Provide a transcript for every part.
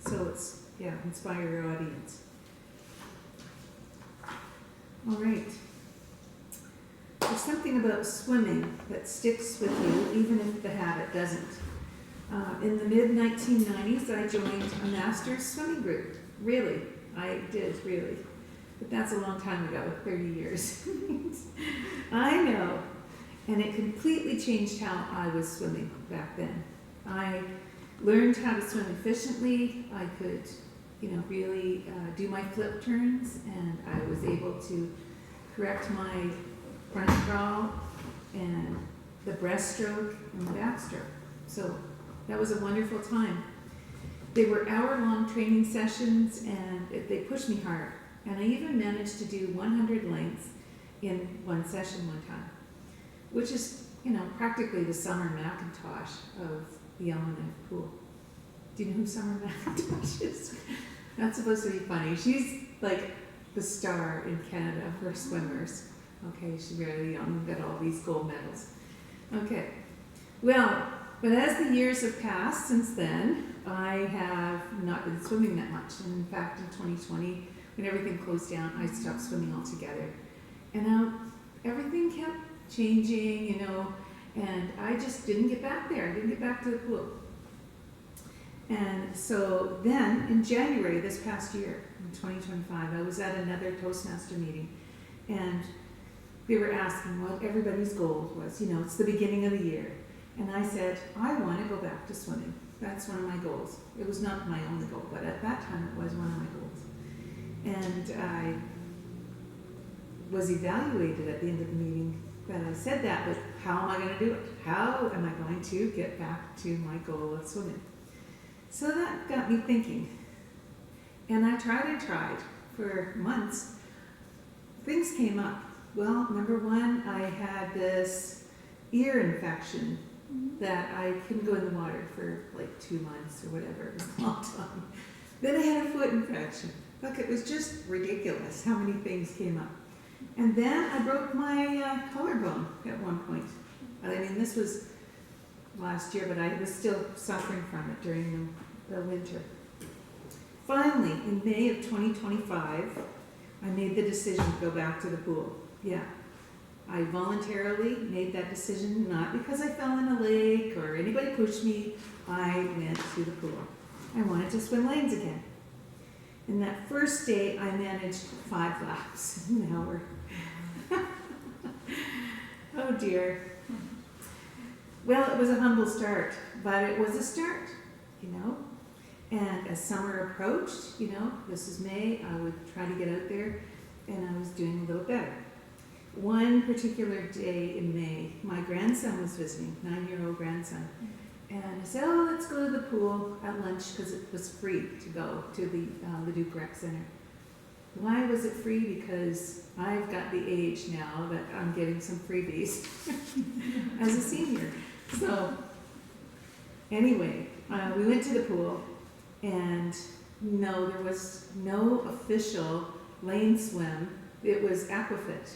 So it's, yeah, inspire your audience. All right. There's something about swimming that sticks with you, even if the habit doesn't. In the mid-1990s, I joined a master's swimming group. Really, I did, really. But that's a long time ago, 30 years. I know. And it completely changed how I was swimming back then. I learned how to swim efficiently. I could, really do my flip turns, and I was able to correct my front crawl and the breaststroke and the backstroke. So that was a wonderful time. They were hour-long training sessions, and they pushed me hard. And I even managed to do 100 lengths in one session one time, which is, practically the Summer McIntosh of the Yellowknife Pool. Do you know who Summer McIntosh is? That's supposed to be funny. She's like the star in Canada for swimmers. Okay, she's really young, got all these gold medals. Okay, well, but as the years have passed since then, I have not been swimming that much. And in fact, in 2020, when everything closed down, I stopped swimming altogether. And everything kept changing, and I just didn't get back there. I didn't get back to the pool. And so then, in January this past year, in 2025, I was at another Toastmaster meeting, and they were asking what everybody's goal was. It's the beginning of the year. And I said, I want to go back to swimming. That's one of my goals. It was not my only goal, but at that time it was one of my goals. And I was evaluated at the end of the meeting that I said that, but how am I going to do it? How am I going to get back to my goal of swimming? So that got me thinking. And I tried for months. Things came up. Well, number one, I had this ear infection that I couldn't go in the water for like 2 months or whatever. It was a long time. Then I had a foot infection. Look, it was just ridiculous how many things came up. And then I broke my collarbone at one point. I mean, this was last year, but I was still suffering from it during the winter. Finally, in May of 2025, I made the decision to go back to the pool. Yeah. I voluntarily made that decision, not because I fell in a lake or anybody pushed me. I went to the pool. I wanted to swim lanes again. And that first day, I managed 5 laps in an hour. Oh dear. Well, it was a humble start, but it was a start, And as summer approached, this is May, I would try to get out there, and I was doing a little better. One particular day in May, my grandson was visiting, 9-year-old grandson. And I said, let's go to the pool at lunch because it was free to go to the Leduc Rec Center. Why was it free? Because I've got the age now that I'm getting some freebies as a senior. So anyway, we went to the pool, and no, there was no official lane swim. It was aquafit.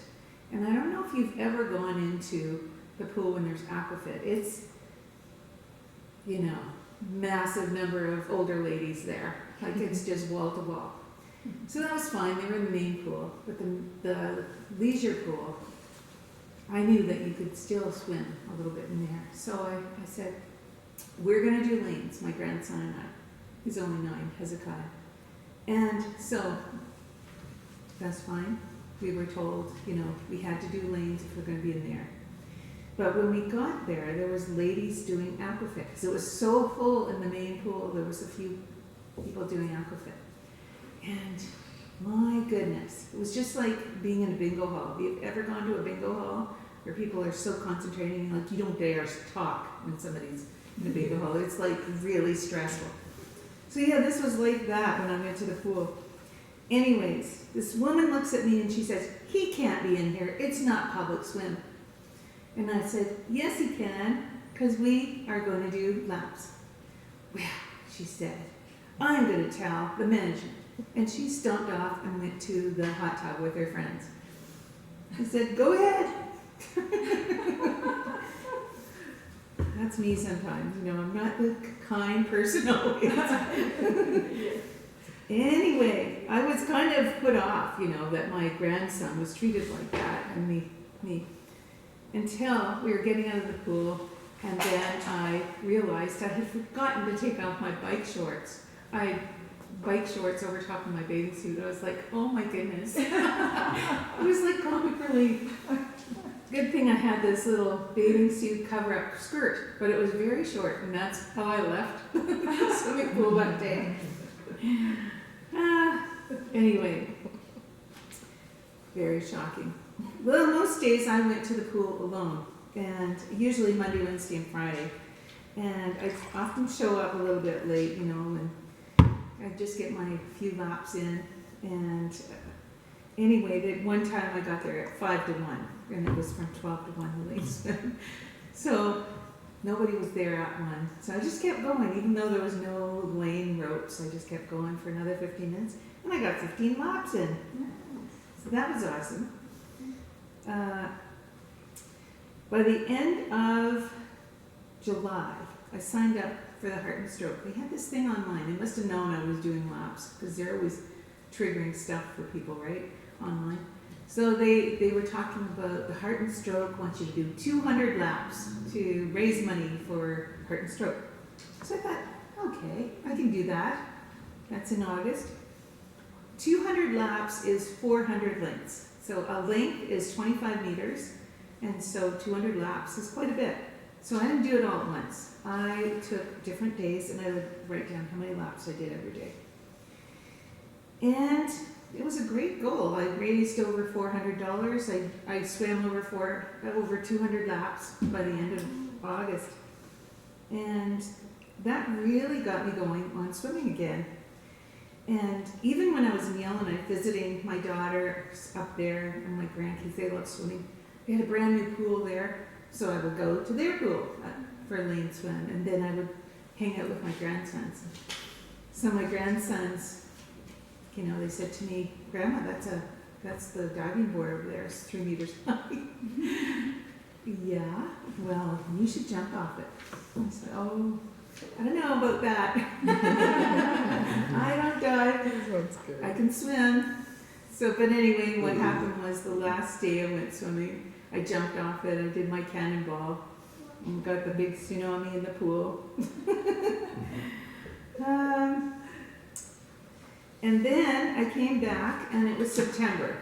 And I don't know if you've ever gone into the pool when there's aquafit. It's, massive number of older ladies there. Like it's just wall to wall. So that was fine. They were in the main pool. But the leisure pool, I knew that you could still swim a little bit in there. So I said, we're going to do lanes, my grandson and I. He's only 9, Hezekiah. And so that's fine. We were told, we had to do lanes if we're going to be in there. But when we got there was ladies doing aquafit. Because it was so full in the main pool, there was a few people doing aquafit. And my goodness, it was just like being in a bingo hall. Have you ever gone to a bingo hall where people are so concentrating, like you don't dare talk when somebody's in a bingo hall? It's like really stressful. So yeah, this was like that when I went to the pool. Anyways, this woman looks at me and she says, he can't be in here. It's not public swim. And I said, yes, he can, because we are going to do laps. Well, she said, I'm going to tell the management. And she stomped off and went to the hot tub with her friends. I said, go ahead. That's me sometimes. I'm not the kind person always. Anyway, I was kind of put off, that my grandson was treated like that, and me, until we were getting out of the pool, and then I realized I had forgotten to take off my bike shorts. I had bike shorts over top of my bathing suit. I was like, oh my goodness. It was like comic relief. Good thing I had this little bathing suit cover-up skirt, but it was very short, and that's how I left the swimming pool that day. Anyway, very shocking. Well, most days I went to the pool alone, and usually Monday, Wednesday, and Friday. And I often show up a little bit late, and I just get my few laps in. And anyway, one time I got there at 5 to 1, and it was from 12 to 1 the late swim. So nobody was there at 1. So I just kept going, even though there was no lane ropes. I just kept going for another 15 minutes, and I got 15 laps in. So that was awesome. By the end of July, I signed up for the Heart and Stroke. They had this thing online. They must have known I was doing laps, because they're always triggering stuff for people, right, online. So they were talking about the Heart and Stroke wants you to do 200 laps to raise money for Heart and Stroke. So I thought, okay, I can do that. That's in August. 200 laps is 400 lengths. So a length is 25 meters, and so 200 laps is quite a bit. So I didn't do it all at once. I took different days, and I would write down how many laps I did every day. And it was a great goal. I raised over $400. I swam over 200 laps by the end of August. And that really got me going on swimming again. And even when I was in Yellowknife visiting my daughter up there and my grandkids, they love swimming. They had a brand new pool there, so I would go to their pool for a lane swim, and then I would hang out with my grandsons. So my grandsons, they said to me, Grandma, that's the diving board over there. It's 3 meters high. Yeah, well, you should jump off it. I said, oh, I don't know about that. I don't dive. I can swim. So, but anyway, what happened was the last day I went swimming, I jumped off it. I did my cannonball and got the big tsunami in the pool. And then I came back, and it was September.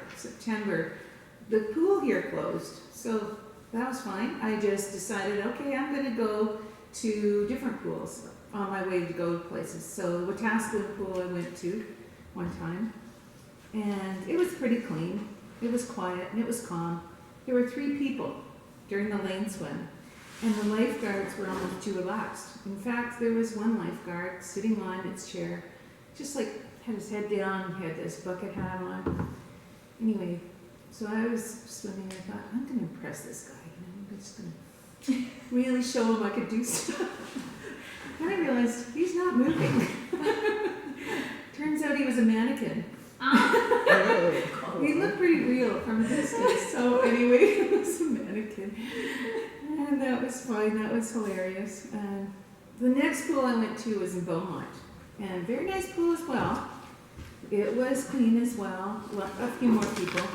The pool here closed, so that was fine. I just decided, okay, I'm going to go to different pools on my way to go places. So the Wetaskiwin pool I went to one time, and it was pretty clean. It was quiet, and it was calm. There were 3 people during the lane swim, and the lifeguards were almost too relaxed. In fact, there was one lifeguard sitting on its chair, just like had his head down, had this bucket hat on. Anyway, so I was swimming, and I thought, I'm going to impress this guy. I'm just going to really show him I could do stuff. And I realized he's not moving. Turns out he was a mannequin. He looked pretty real from a distance. So anyway, he was a mannequin. And that was fine. That was hilarious. And the next pool I went to was in Beaumont. And very nice pool as well. It was clean as well. A few more people.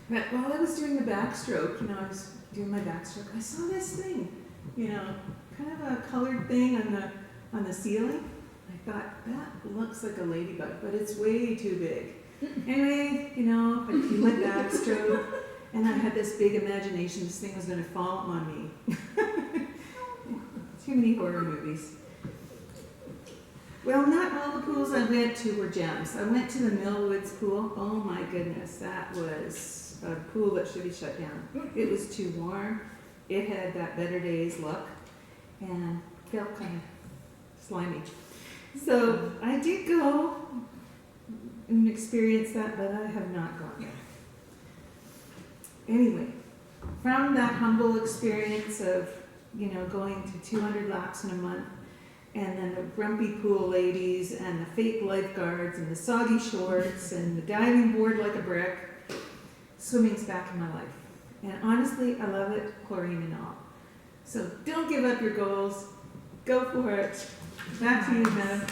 But while I was doing the backstroke, I was doing my backstroke, I saw this thing, kind of a colored thing on the ceiling. I thought, that looks like a ladybug, but it's way too big. Anyway, I did my backstroke, and I had this big imagination this thing was going to fall on me. Too many horror movies. Well, not all the pools I went to were gems. I went to the Millwoods pool. Oh my goodness, that was a pool that should be shut down. It was too warm. It had that Better Days look and felt kind of slimy. So I did go and experience that, but I have not gone there. Anyway, from that humble experience of, going to 200 laps in a month, and then the grumpy pool ladies, and the fake lifeguards, and the soggy shorts, and the diving board like a brick, swimming's back in my life. And honestly, I love it, chlorine and all. So don't give up your goals. Go for it. Back to you, Madam.